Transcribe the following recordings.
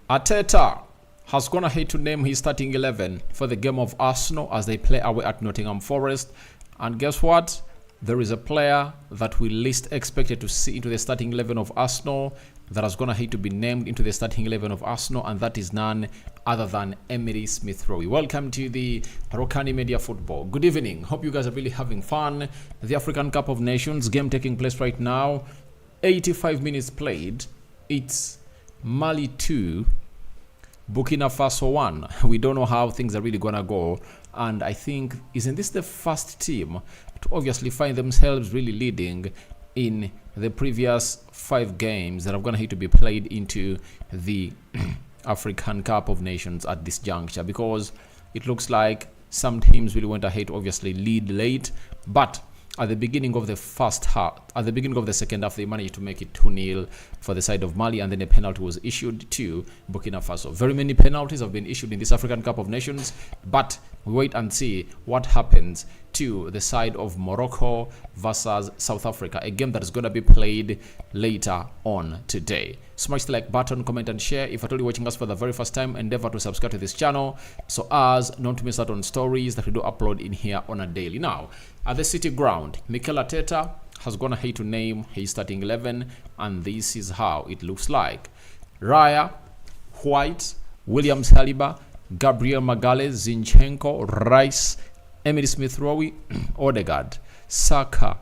Arteta has gone ahead to name his starting 11 for the game of Arsenal as they play away at Nottingham Forest. And guess what? There is a player that we least expected to see into the starting 11 of Arsenal that has gone ahead to be named into the starting 11 of Arsenal, and that is none other than Emery Smith-Rowe. Welcome to the Rokani Media Football. Good evening. Hope you guys are really having fun. The African Cup of Nations game taking place right now. 85 minutes played. It's Mali 2, Burkina Faso 1. We don't know how things are really going to go. And I think, isn't this the first team to obviously find themselves really leading in the previous 5 games that are going to be played into the African Cup of Nations at this juncture? Because it looks like some teams really went ahead to obviously lead late, but at the beginning of the first half, at the beginning of the second half, they managed to make it 2-0 for the side of Mali, and then a penalty was issued to Burkina Faso. Very many penalties have been issued in this African Cup of Nations, but we wait and see what happens to the side of Morocco versus South Africa, a game that is going to be played later on today. Smash the like button, comment and share. If you're watching us for the very first time, endeavor to subscribe to this channel so as not to miss out on stories that we do upload in here on a daily. Now, at the City Ground, Mikel Arteta has gone ahead to name his starting 11, and this is how it looks like. Raya, White, William Saliba, Gabriel Magalhaes, Zinchenko, Rice, Emery Smith-Rowe, Odegaard, Saka,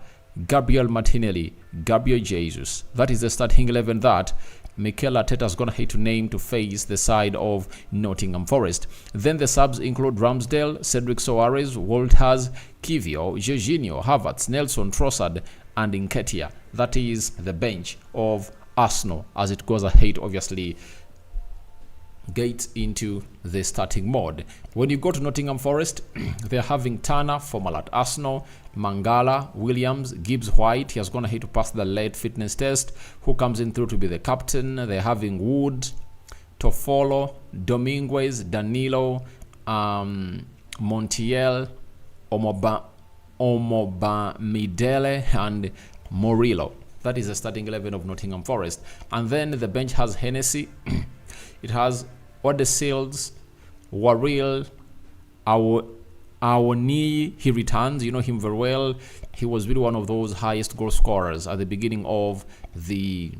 Gabriel Martinelli, Gabriel Jesus. That is the starting 11 that Mikel Arteta has gone ahead to name to face the side of Nottingham Forest. Then the subs include Ramsdale, Cedric Soares, Walters, Kivio, Jorginho, Havertz, Nelson, Trossard, and Nketiah. That is the bench of Arsenal as it goes ahead, obviously, gets into the starting mode. When you go to Nottingham Forest, they're having Turner, former at Arsenal, Mangala, Williams, Gibbs White. He has gone ahead to pass the late fitness test. Who comes in through to be the captain? They're having Wood, Toffolo, Dominguez, Danilo, Montiel, Omobamidele, and Murillo. That is the starting 11 of Nottingham Forest. And then the bench has Hennessy. It has Odeseals, Waril, Awoni. He returns. You know him very well. He was really one of those highest goal scorers at the beginning of the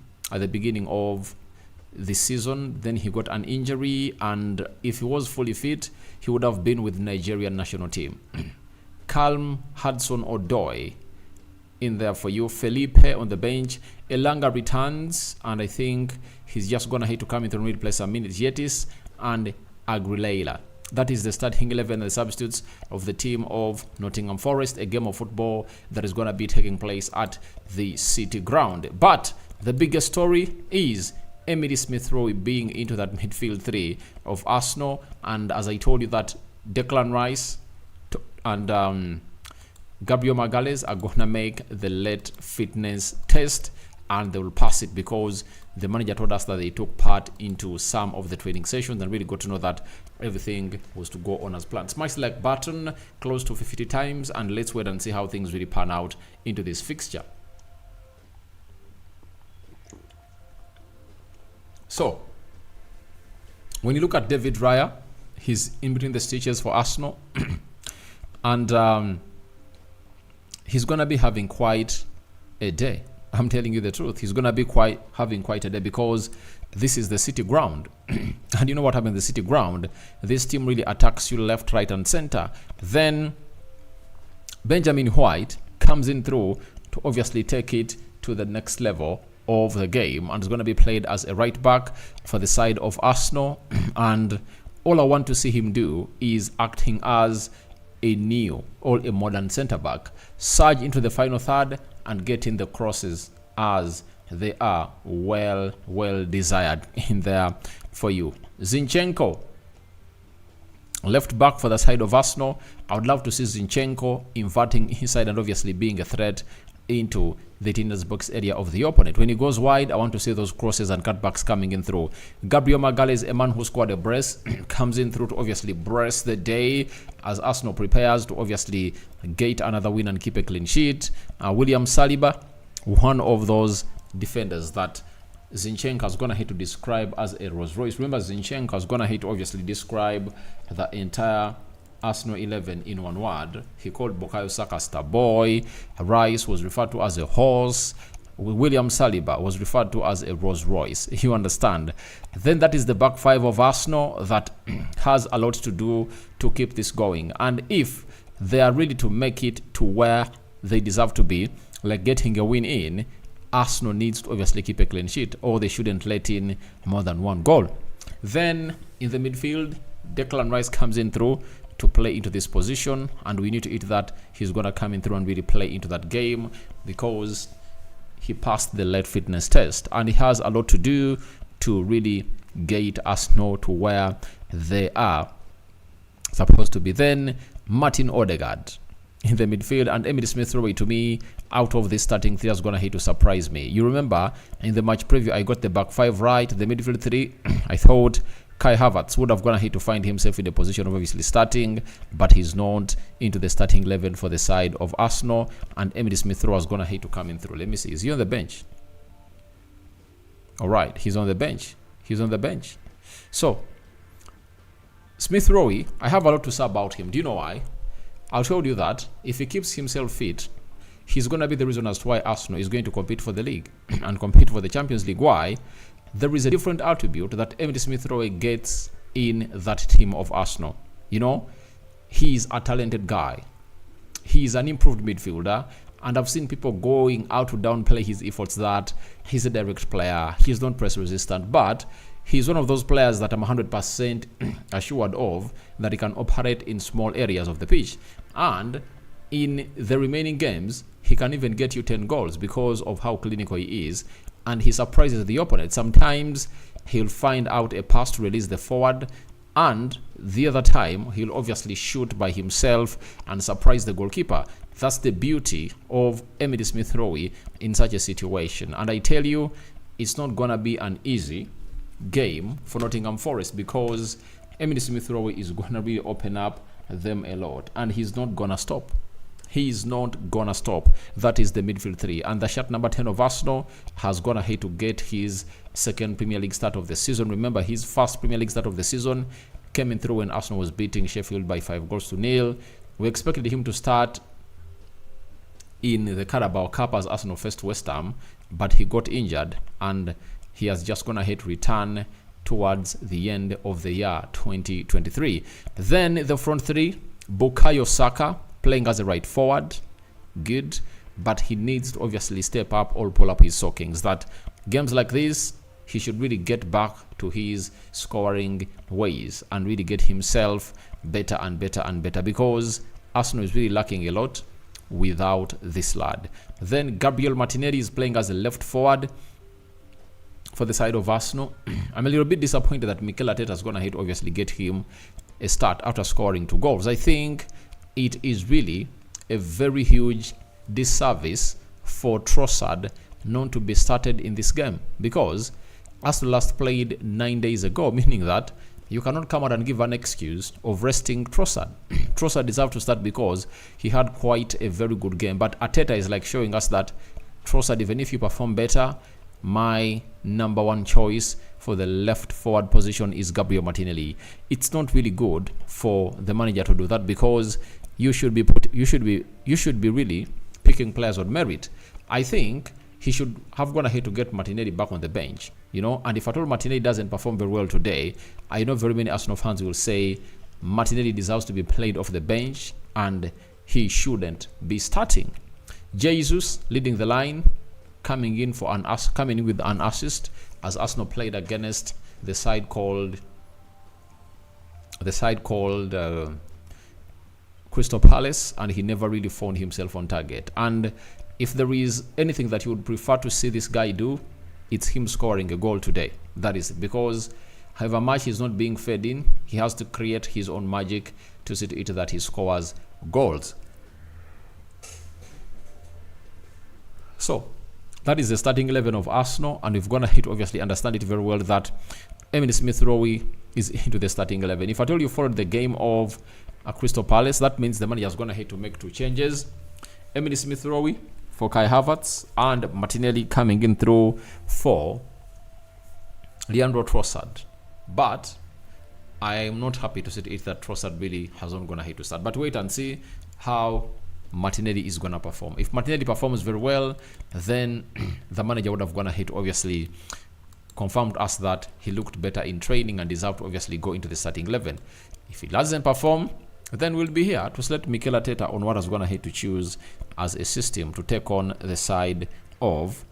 season. Then he got an injury, and if he was fully fit, he would have been with the Nigerian national team. Calm Hudson-Odoi in there for you. Felipe on the bench. Elanga returns, and I think he's just gonna have to come in to replace Aminit Yetis and Agrileila. That is the starting 11 and the substitutes of the team of Nottingham Forest, a game of football that is gonna be taking place at the City Ground. But the biggest story is Emery Smith-Rowe being into that midfield 3 of Arsenal, and as I told you that Declan Rice and Gabriel Magalhaes are going to make the late fitness test, and they will pass it because the manager told us that they took part into some of the training sessions and really got to know that everything was to go on as planned. Smash the like button close to 50 times, and let's wait and see how things really pan out into this fixture. So, when you look at David Raya, he's in between the stitches for Arsenal. And he's going to be having quite a day. I'm telling you the truth. He's going to be having quite a day because this is the City Ground. And you know what happens in the City Ground? This team really attacks you left, right, and center. Then Benjamin White comes in through to obviously take it to the next level of the game, and is going to be played as a right back for the side of Arsenal. And all I want to see him do is acting as a new or a modern center back, surge into the final third and get in the crosses as they are well desired in there for you. Zinchenko, left back for the side of Arsenal. I would love to see Zinchenko inverting inside and obviously being a threat into the defender's box area of the opponent. When he goes wide, I want to see those crosses and cutbacks coming in through. Gabriel Magalhaes, a man who scored a brace, comes in through to obviously brace the day as Arsenal prepares to obviously get another win and keep a clean sheet. William Saliba, one of those defenders that Zinchenko is gonna hate to describe as a Rolls Royce. Remember, Zinchenko is gonna hate to obviously describe the entire Arsenal 11 in one word. He called Bukayo Saka star boy. Rice was referred to as a horse. William Saliba was referred to as a Rolls Royce. You understand? Then that is the back five of Arsenal that has a lot to do to keep this going. And if they are ready to make it to where they deserve to be, like getting a win in, Arsenal needs to obviously keep a clean sheet, or they shouldn't let in more than one goal. Then in the midfield, Declan Rice comes in through to play into this position, and we need to eat that. He's going to come in through and really play into that game because he passed the lead fitness test, and he has a lot to do to really get Arsenal to where they are supposed to be. Then Martin Odegaard in the midfield, and Emile Smith-Rowe, to me, out of this starting three, is going to hate to surprise me. You remember in the match preview, I got the back five right. The midfield three, I thought Kai Havertz would have gone ahead to find himself in the position of obviously starting, but he's not into the starting 11 for the side of Arsenal, and Emile Smith-Rowe is going to hate to come in through. Let me see. Is he on the bench? All right, he's on the bench. He's on the bench. So, Smith-Rowe, I have a lot to say about him. Do you know why? I'll tell you that if he keeps himself fit, he's going to be the reason as to why Arsenal is going to compete for the league and compete for the Champions League. Why? There is a different attribute that Emile Smith-Rowe gets in that team of Arsenal. You know, he's a talented guy. He's an improved midfielder, and I've seen people going out to downplay his efforts that he's a direct player, he's not press resistant, but he's one of those players that I'm 100% assured of that he can operate in small areas of the pitch. And in the remaining games, he can even get you 10 goals because of how clinical he is. And he surprises the opponent. Sometimes he'll find out a pass to release the forward, and the other time he'll obviously shoot by himself and surprise the goalkeeper. That's the beauty of Emile Smith-Rowe in such a situation. And I tell you, it's not gonna be an easy game for Nottingham Forest because Emile Smith-Rowe is gonna really open up them a lot, and he's not gonna stop. He's not gonna stop. That is the midfield three. And the shirt number 10 of Arsenal has gone ahead to get his second Premier League start of the season. Remember, his first Premier League start of the season came in through when Arsenal was beating Sheffield by 5-0. We expected him to start in the Carabao Cup as Arsenal faced West Ham, but he got injured, and he has just gone ahead to return towards the end of the year 2023. Then the front three, Bukayo Saka playing as a right forward, good, but he needs to obviously step up or pull up his stockings. That games like this, he should really get back to his scoring ways and really get himself better and better and better, because Arsenal is really lacking a lot without this lad. Then Gabriel Martinelli is playing as a left forward for the side of Arsenal. I'm a little bit disappointed that Mikel Arteta has gone ahead to obviously get him a start after scoring 2 goals. I think it is really a very huge disservice for Trossard not to be started in this game, because Arsenal last played 9 days ago, meaning that you cannot come out and give an excuse of resting Trossard. Trossard deserved to start because he had quite a very good game, but Arteta is like showing us that Trossard, even if you perform better, my number one choice for the left forward position is Gabriel Martinelli. It's not really good for the manager to do that, because you should be really picking players on merit. I think he should have gone ahead to get Martinelli back on the bench, you know. And if at all Martinelli doesn't perform very well today, I know very many Arsenal fans will say Martinelli deserves to be played off the bench and he shouldn't be starting. Jesus leading the line, coming in with an assist as Arsenal played against the side called Crystal Palace, and he never really found himself on target. And if there is anything that you would prefer to see this guy do, it's him scoring a goal today. That is because however much he's not being fed in, he has to create his own magic to see to it that he scores goals. So that is the starting 11 of Arsenal, and we've gone ahead to obviously understand it very well that Emile Smith-Rowe is into the starting 11. If I told you followed the game of Crystal Palace, that means the manager has gone ahead to make 2 changes. Emile Smith-Rowe for Kai Havertz, and Martinelli coming in through for Leandro Trossard. But I am not happy to see it that Trossard really has not gone ahead to start. But wait and see how Martinelli is going to perform. If Martinelli performs very well, then the manager would have gone ahead to obviously confirmed us that he looked better in training and deserved to obviously go into the starting 11. If he doesn't perform, then we'll be here to select Mikel Arteta on what has gone ahead to choose as a system to take on the side of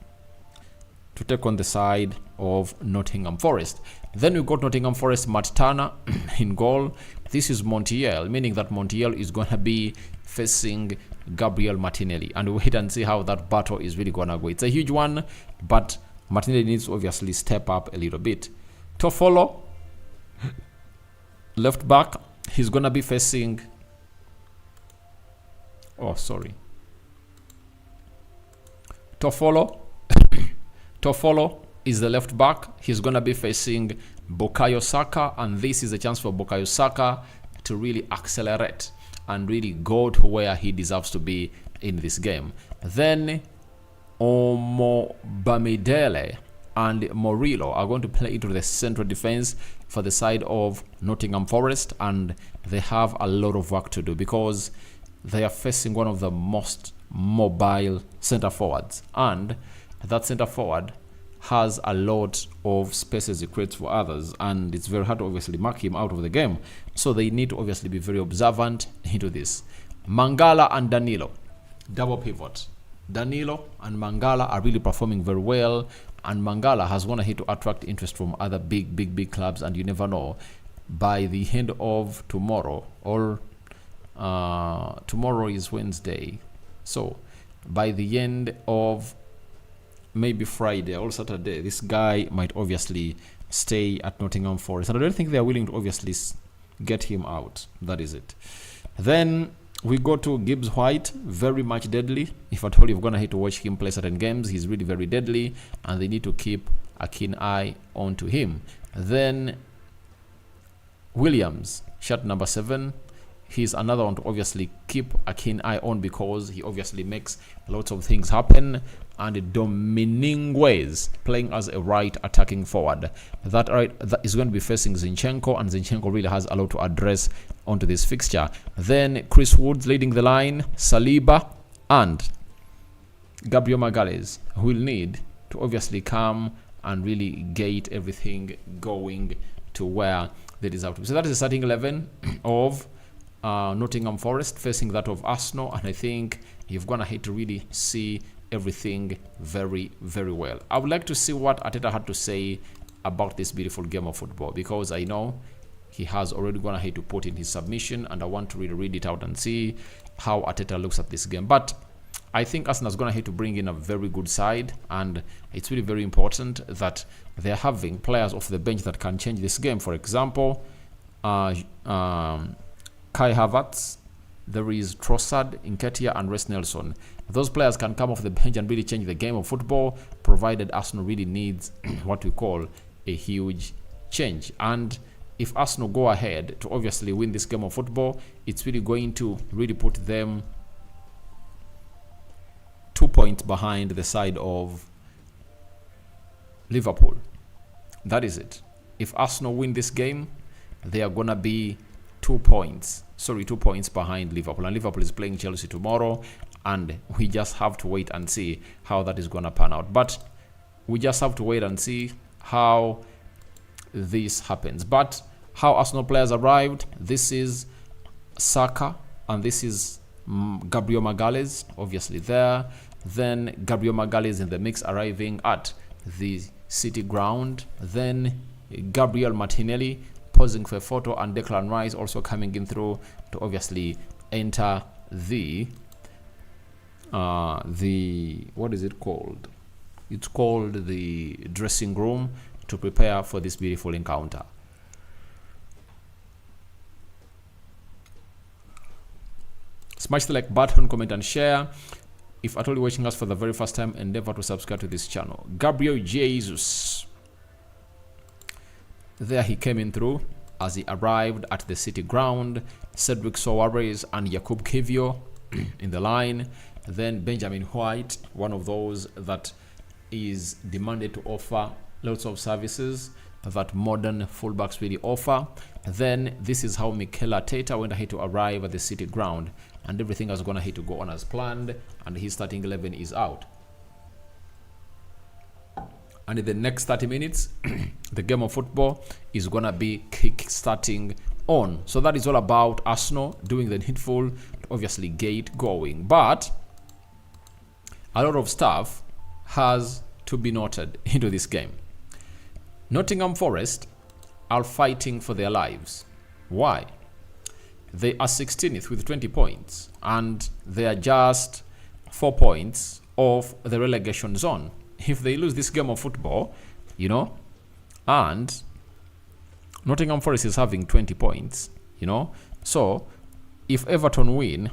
Nottingham Forest. Then we got Nottingham Forest, Matt Turner in goal. This is Montiel, meaning that Montiel is going to be facing Gabriel Martinelli. And we'll wait and see how that battle is really going to go. It's a huge one, but Martinelli needs to obviously step up a little bit. Toffolo, left back, he's going to be facing... Toffolo is the left back. He's going to be facing Bukayo Saka, and this is a chance for Bukayo Saka to really accelerate and really go to where he deserves to be in this game. Then Omo Bamidele and Murillo are going to play into the central defense for the side of Nottingham Forest, and they have a lot of work to do because they are facing one of the most mobile center forwards, and that center forward has a lot of spaces he creates for others, and it's very hard to obviously mark him out of the game. So they need to obviously be very observant into this. Mangala and Danilo, double pivot. Danilo and Mangala are really performing very well, and Mangala has gone ahead to attract interest from other big clubs, and you never know, by the end of tomorrow, or tomorrow is Wednesday, so by the end of maybe Friday or Saturday, this guy might obviously stay at Nottingham Forest, and I don't think they are willing to obviously get him out. That is it. Then we go to Gibbs White, very much deadly. If at all you've gone ahead to watch him play certain games, he's really very deadly, and they need to keep a keen eye onto him. Then Williams, shirt number 7. He's another one to obviously keep a keen eye on because he obviously makes lots of things happen. And Dominguez playing as a right attacking forward. That is going to be facing Zinchenko, and Zinchenko really has a lot to address onto this fixture. Then Chris Woods leading the line, Saliba and Gabriel Magalhaes will need to obviously come and really get everything going to where they deserve to be. So that is the starting 11 of Nottingham Forest facing that of Arsenal, and I think you've gone ahead to really see everything very well. I would like to see what Arteta had to say about this beautiful game of football, because I know he has already gone ahead to put in his submission, and I want to really read it out and see how Arteta looks at this game. But I think Arsenal is going ahead to bring in a very good side, and it's really very important that they're having players off the bench that can change this game. For example, Kai Havertz, there is Trossard, Nketiah, and Reece Nelson. Those players can come off the bench and really change the game of football, provided Arsenal really needs what we call a huge change. And if Arsenal go ahead to obviously win this game of football, it's really going to really put them 2 points behind the side of Liverpool. That is it. If Arsenal win this game, they are gonna be 2 points behind Liverpool, and Liverpool is playing Chelsea tomorrow, and we just have to wait and see how that is gonna pan out. But we just have to wait and see how this happens. But how Arsenal players arrived, this is Saka, and this is Gabriel Magalhaes, obviously there. Then Gabriel Magalhaes in the mix, arriving at the City ground. Then Gabriel Martinelli posing for a photo, and Declan Rice also coming in through to obviously enter the what is it called? It's called the dressing room to prepare for this beautiful encounter. Smash the like button, comment and share. If at all you're watching us for the very first time, endeavor to subscribe to this channel. Gabriel Jesus, there he came in through as he arrived at the City ground. Cedric Soares and Jakub Kiwior in the line. Then Benjamin White, one of those that is demanded to offer lots of services. that modern fullbacks really offer. Then this is how Mikel Arteta went ahead to arrive at the City ground, and everything has gone ahead to go on as planned, and his starting 11 is out. And in the next 30 minutes, the game of football is going to be kick-starting on. So that is all about Arsenal doing the needful to obviously get going. But a lot of stuff has to be noted into this game. Nottingham Forest are fighting for their lives. Why? They are 16th with 20 points, and they are just 4 points off the relegation zone. If they lose this game of football, and Nottingham Forest is having 20 points, so if Everton win,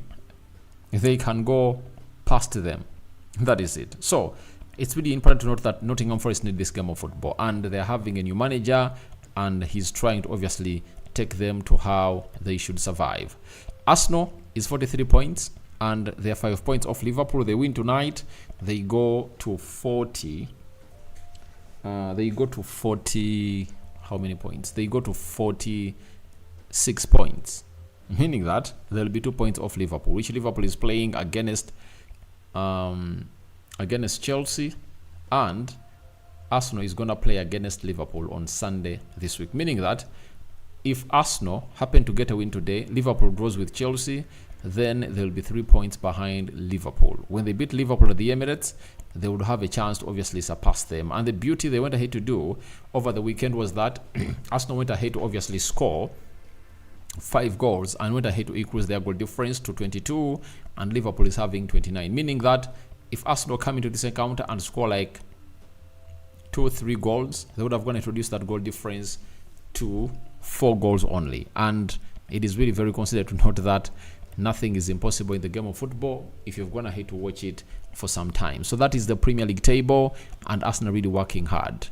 they can go past them. That is it. So it's really important to note that Nottingham Forest need this game of football, and they're having a new manager, and he's trying to obviously take them to how they should survive. Arsenal is 43 points, and they're 5 points off Liverpool. They win tonight, they go to 40. They go to 40. How many points? They go to 46 points, meaning that there'll be 2 points off Liverpool, which Liverpool is playing against Chelsea, and Arsenal is going to play against Liverpool on Sunday this week, meaning that if Arsenal happen to get a win today, Liverpool draws with Chelsea, then they'll be 3 points behind Liverpool. When they beat Liverpool at the Emirates, they would have a chance to obviously surpass them. And the beauty they went ahead to do over the weekend was that Arsenal went ahead to obviously score 5 goals and went ahead to increase their goal difference to 22, and Liverpool is having 29, meaning that if Arsenal come into this encounter and score like 2 or 3 goals, they would have gone to reduce that goal difference to 4 goals only. And it is really very considered to note that nothing is impossible in the game of football if you've gone ahead to watch it for some time. So that is the Premier League table, and Arsenal really working hard.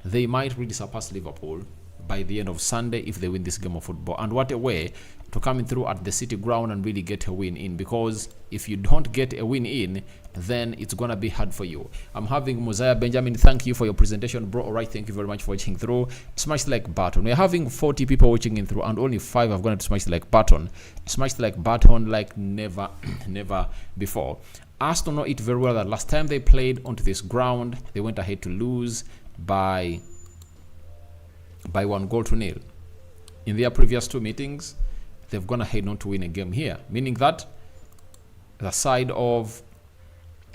They might really surpass Liverpool by the end of Sunday if they win this game of football. And what a way to come in through at the City ground and really get a win in, because if you don't get a win in, then it's gonna be hard for you. I'm having Mosiah Benjamin. Thank you for your presentation, bro. All right, thank you very much for watching through. Smash the like button. We're having 40 people watching in through, and only 5 have gone to smash the like button. Smash the like button like never before. Arsenal know it very well that last time they played onto this ground, they went ahead to lose by 1-0. In their previous 2 meetings, they've gone ahead not to win a game here, meaning that the side of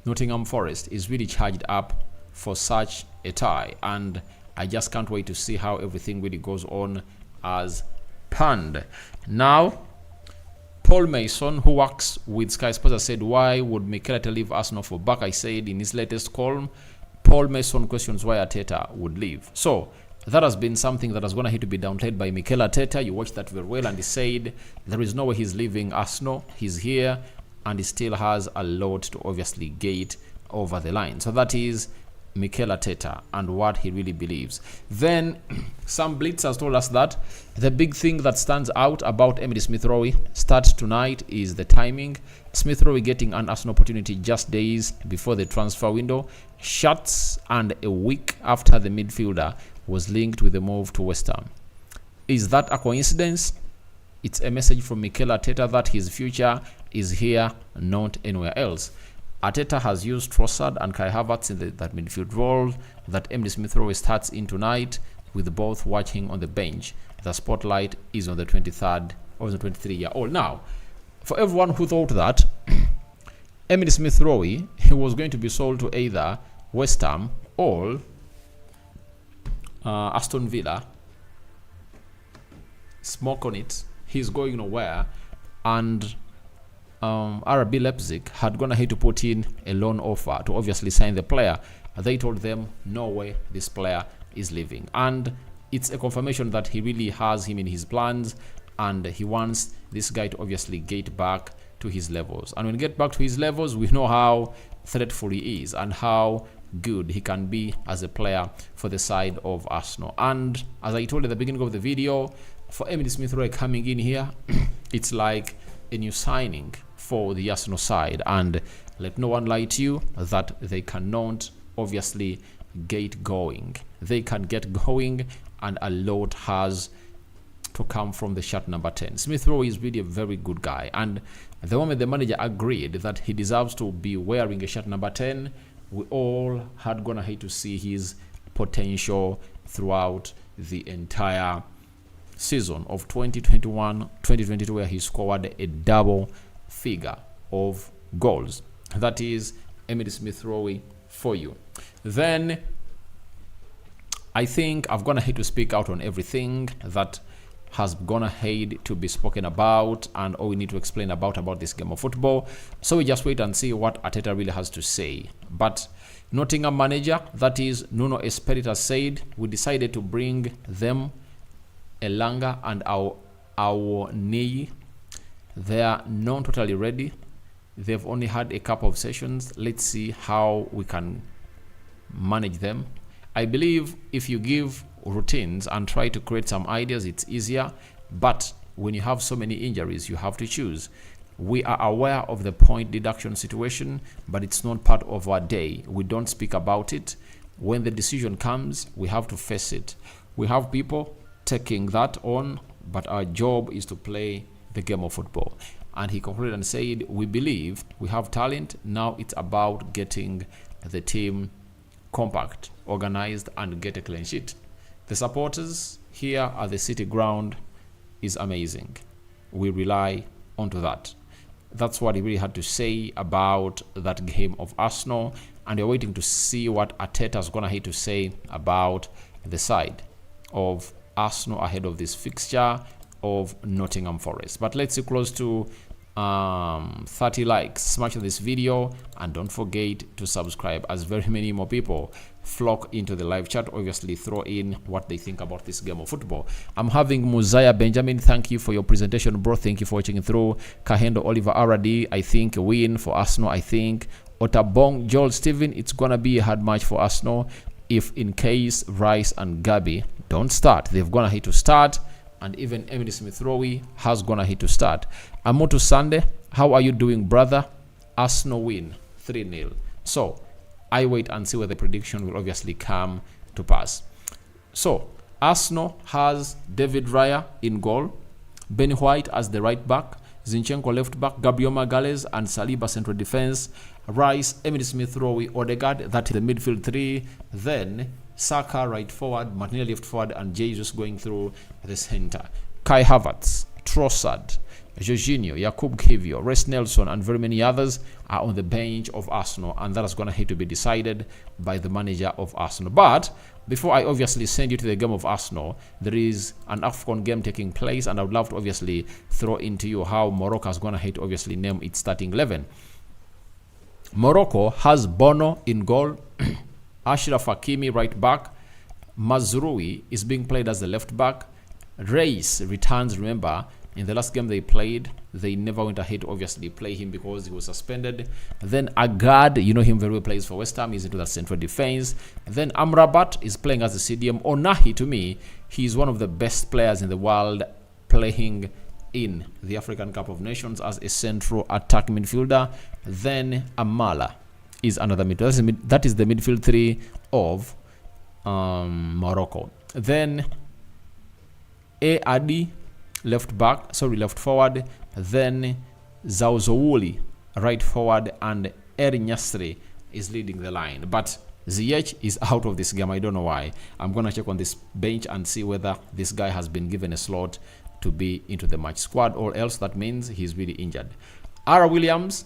Nottingham Forest is really charged up for such a tie, and I just can't wait to see how everything really goes on as planned. Now, Paul Mason, who works with Sky Sports, said, why would Mikel Arteta leave Arsenal for back? I said in his latest column, Paul Mason questions why Arteta would leave. So that has been something that has gone ahead to be downplayed by Mikel Arteta. You watched that very well, and he said there is no way he's leaving Arsenal. He's here, and he still has a lot to obviously get over the line. So that is Mikel Arteta and what he really believes. Then Sam Blitz has told us that the big thing that stands out about Emily Smith-Rowe starts tonight is the timing. Smith-Rowe getting an Arsenal opportunity just days before the transfer window shuts, and a week after the midfielder was linked with the move to West Ham. Is that a coincidence? It's a message from Mikel Arteta that his future is here, not anywhere else. Arteta has used Trossard and Kai Havertz in that midfield role that Emily Smith-Rowe starts in tonight, with both watching on the bench. The spotlight is on the 23rd or the 23-year-old. Now, for everyone who thought that Emily Smith-Rowe was going to be sold to either West Ham or Aston Villa, smoke on it. He's going nowhere, and RB Leipzig had gone ahead to put in a loan offer to obviously sign the player. They told them, no way, this player is leaving. And it's a confirmation that he really has him in his plans, and he wants this guy to obviously get back to his levels. And when he gets back to his levels, we know how threatful he is and how good he can be as a player for the side of Arsenal. And as I told at the beginning of the video, for Emily Smith-Rowe coming in here, it's like a new signing for the Arsenal side, and let no one lie to you that they cannot obviously get going they can get going, and a lot has to come from the shirt number 10. Smith Rowe is really a very good guy, and the moment the manager agreed that he deserves to be wearing a shirt number 10, we all had gone ahead to see his potential throughout the entire season of 2021-2022, where he scored a double figure of goals. That is Emile Smith Rowe for you. Then I think I've gone ahead to speak out on everything that has gone ahead to be spoken about, and all we need to explain about this game of football. So we just wait and see what Arteta really has to say. But Nottingham manager, that is Nuno Espirito, said we decided to bring them Elanga and our knee. They are not totally ready. They've only had a couple of sessions. Let's see how we can manage them. I believe if you give routines and try to create some ideas, it's easier. But when you have so many injuries, you have to choose. We are aware of the point deduction situation, but it's not part of our day. We don't speak about it. When the decision comes, we have to face it. We have people taking that on, but our job is to play the game of football. And he concluded and said, we believe we have talent. Now it's about getting the team compact, organized, and get a clean sheet. The supporters here at the City ground is amazing. We rely onto that. That's what he really had to say about that game of Arsenal, and we're waiting to see what Arteta's gonna have to say about the side of Arsenal ahead of this fixture of Nottingham Forest. But let's see close to 30 likes. Smash this video and don't forget to subscribe, as very many more people flock into the live chat. Obviously throw in what they think about this game of football. I'm having Muzaya Benjamin, thank you for your presentation, bro. Thank you for watching through. Kahendo Oliver RD, I think a win for Arsenal. I think Otabong Joel Steven, it's gonna be a hard match for Arsenal if in case Rice and Gabi don't start. They've gonna hit to start, and even Emile Smith Rowe has gonna hit to start. Amoto Sunday, how are you doing, brother? Arsenal win 3-0. So I wait and see where the prediction will obviously come to pass. So Arsenal has David Raya in goal, Ben White as the right back, Zinchenko left back, Gabriel Magalhaes and Saliba central defense, Rice, Emile Smith Rowe, Odegaard, that's the midfield three. Then Saka right forward, Martinelli left forward, and Jesus going through the center. Kai Havertz, Trossard, Jorginho, Jakub Kiwior, Reece Nelson, and very many others are on the bench of Arsenal, and that is going to have to be decided by the manager of Arsenal. But before I obviously send you to the game of Arsenal, there is an AFCON game taking place, and I would love to obviously throw into you how Morocco is going to have to obviously name its starting 11. Morocco has Bono in goal, Ashraf Hakimi right back, Mazrui is being played as the left back, Reis returns. Remember, in the last game they played, they never went ahead to obviously play him because he was suspended. Then Agard, you know him very well, plays for West Ham, he's into that central defense. Then Amrabat is playing as a CDM. Onahi, to me, he's one of the best players in the world, playing in the African Cup of Nations as a central attack midfielder. Then Amala is another midfielder. That is the midfield three of Morocco. Then Adi left forward, then Zawzouli right forward, and Erin Nyasri is leading the line. But Ziyech is out of this game. I don't know why. I'm gonna check on this bench and see whether this guy has been given a slot to be into the match squad, or else that means he's really injured. Ara Williams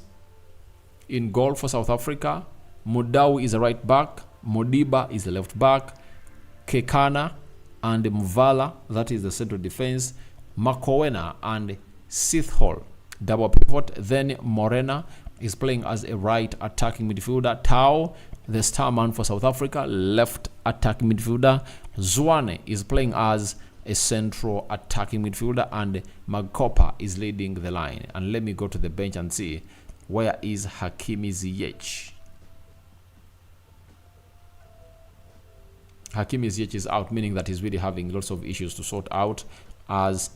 in goal for South Africa. Mudau is a right back, Modiba is the left back, Kekana and Mvala, that is the central defense, Makowena and Sithole double pivot. Then Morena is playing as a right attacking midfielder. Tau, the star man for South Africa, left attacking midfielder. Zwane is playing as a central attacking midfielder, and Magopa is leading the line. And let me go to the bench and see where is Hakimi Ziyech. Hakimi Ziyech is out, meaning that he's really having lots of issues to sort out as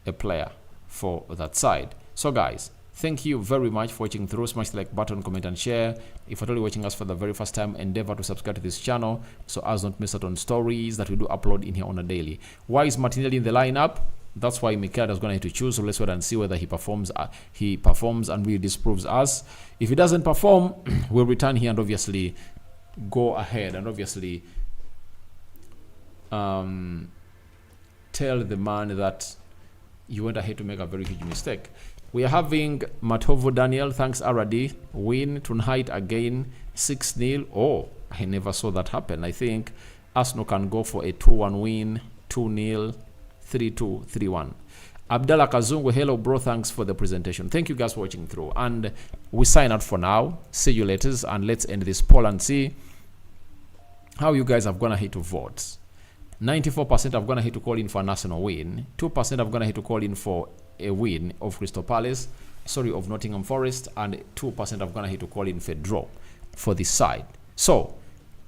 a player for that side. So guys, Thank you very much for watching through. Smash the like button, comment and share. If you're only watching us for the very first time, endeavor to subscribe to this channel so as not miss out on stories that we do upload in here on a daily. Why is Martinelli in the lineup? That's why Mikel is going to have to choose. So let's wait and see whether he performs and really disproves us. If he doesn't perform, we'll return here and obviously go ahead and obviously tell the man that you went ahead to make a very huge mistake. We are having Matovo Daniel, thanks RD, win tonight again 6-0. Oh, I never saw that happen. I think Arsenal can go for a 2-1 win, 2-0, 3-2, 3-1. Abdallah Kazungu, hello bro, thanks for the presentation. Thank you guys for watching through. And we sign out for now. See you later, and let's end this poll and see how you guys have gone ahead to vote. 94% have gone ahead to call in for an Arsenal win. 2% have gone ahead to call in for a win of of Nottingham Forest, and 2% have gone ahead to call in for a draw for this side. So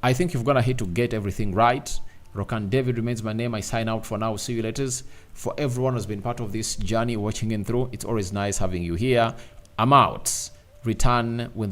I think you've gone ahead to get everything right. Rokan David remains my name. I sign out for now. See you later. For everyone who's been part of this journey, watching in through, it's always nice having you here. I'm out. Return when the